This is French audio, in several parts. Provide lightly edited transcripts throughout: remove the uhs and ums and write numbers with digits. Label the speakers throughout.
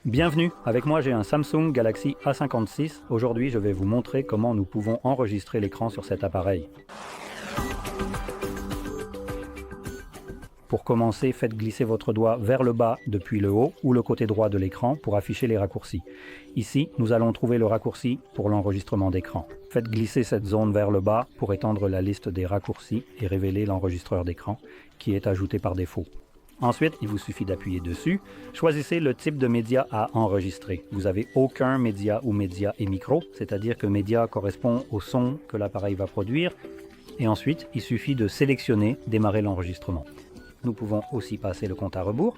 Speaker 1: Bienvenue, avec moi j'ai un Samsung Galaxy A56. Aujourd'hui je vais vous montrer comment nous pouvons enregistrer l'écran sur cet appareil. Pour commencer, faites glisser votre doigt vers le bas depuis le haut ou le côté droit de l'écran pour afficher les raccourcis. Ici, nous allons trouver le raccourci pour l'enregistrement d'écran. Faites glisser cette zone vers le bas pour étendre la liste des raccourcis et révéler l'enregistreur d'écran qui est ajouté par défaut. Ensuite, il vous suffit d'appuyer dessus. Choisissez le type de média à enregistrer. Vous n'avez aucun média ou média et micro, c'est-à-dire que média correspond au son que l'appareil va produire. Et ensuite, il suffit de sélectionner « Démarrer l'enregistrement ». Nous pouvons aussi passer le compte à rebours.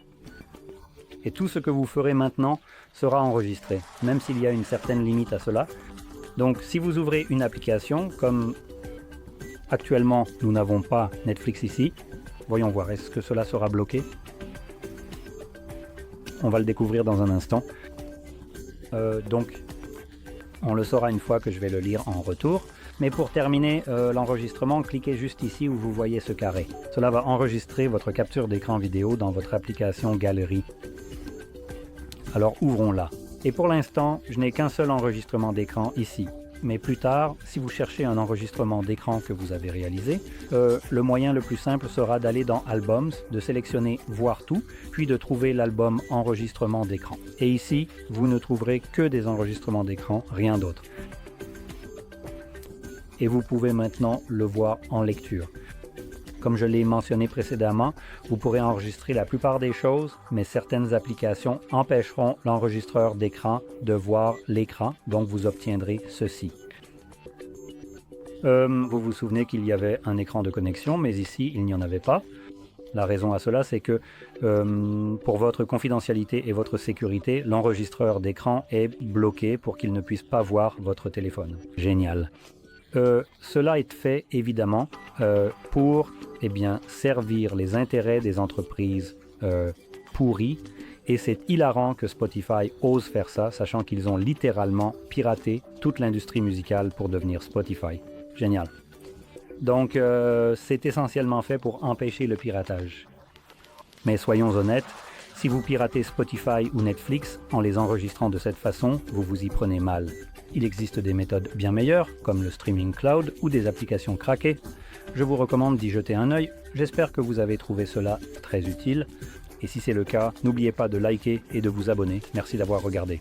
Speaker 1: Et tout ce que vous ferez maintenant sera enregistré, même s'il y a une certaine limite à cela. Donc si vous ouvrez une application, comme actuellement nous n'avons pas Netflix ici, voyons voir, est-ce que cela sera bloqué? On va le découvrir dans un instant. Donc, on le saura une fois que je vais le lire en retour. Mais pour terminer l'enregistrement, cliquez juste ici où vous voyez ce carré. Cela va enregistrer votre capture d'écran vidéo dans votre application Galerie. Alors ouvrons-la. Et pour l'instant, je n'ai qu'un seul enregistrement d'écran ici. Mais plus tard, si vous cherchez un enregistrement d'écran que vous avez réalisé, le moyen le plus simple sera d'aller dans Albums, de sélectionner Voir tout, puis de trouver l'album Enregistrement d'écran. Et ici, vous ne trouverez que des enregistrements d'écran, rien d'autre. Et vous pouvez maintenant le voir en lecture. Comme je l'ai mentionné précédemment, vous pourrez enregistrer la plupart des choses, mais certaines applications empêcheront l'enregistreur d'écran de voir l'écran, donc vous obtiendrez ceci. Vous vous souvenez qu'il y avait un écran de connexion, mais ici il n'y en avait pas. La raison à cela, c'est que pour votre confidentialité et votre sécurité, l'enregistreur d'écran est bloqué pour qu'il ne puisse pas voir votre téléphone. Génial. Cela est fait évidemment pour servir les intérêts des entreprises pourries, et c'est hilarant que Spotify ose faire ça, sachant qu'ils ont littéralement piraté toute l'industrie musicale pour devenir Spotify. Génial. Donc c'est essentiellement fait pour empêcher le piratage. Mais soyons honnêtes, si vous piratez Spotify ou Netflix en les enregistrant de cette façon, vous vous y prenez mal. Il existe des méthodes bien meilleures, comme le streaming cloud ou des applications craquées. Je vous recommande d'y jeter un œil. J'espère que vous avez trouvé cela très utile. Et si c'est le cas, n'oubliez pas de liker et de vous abonner. Merci d'avoir regardé.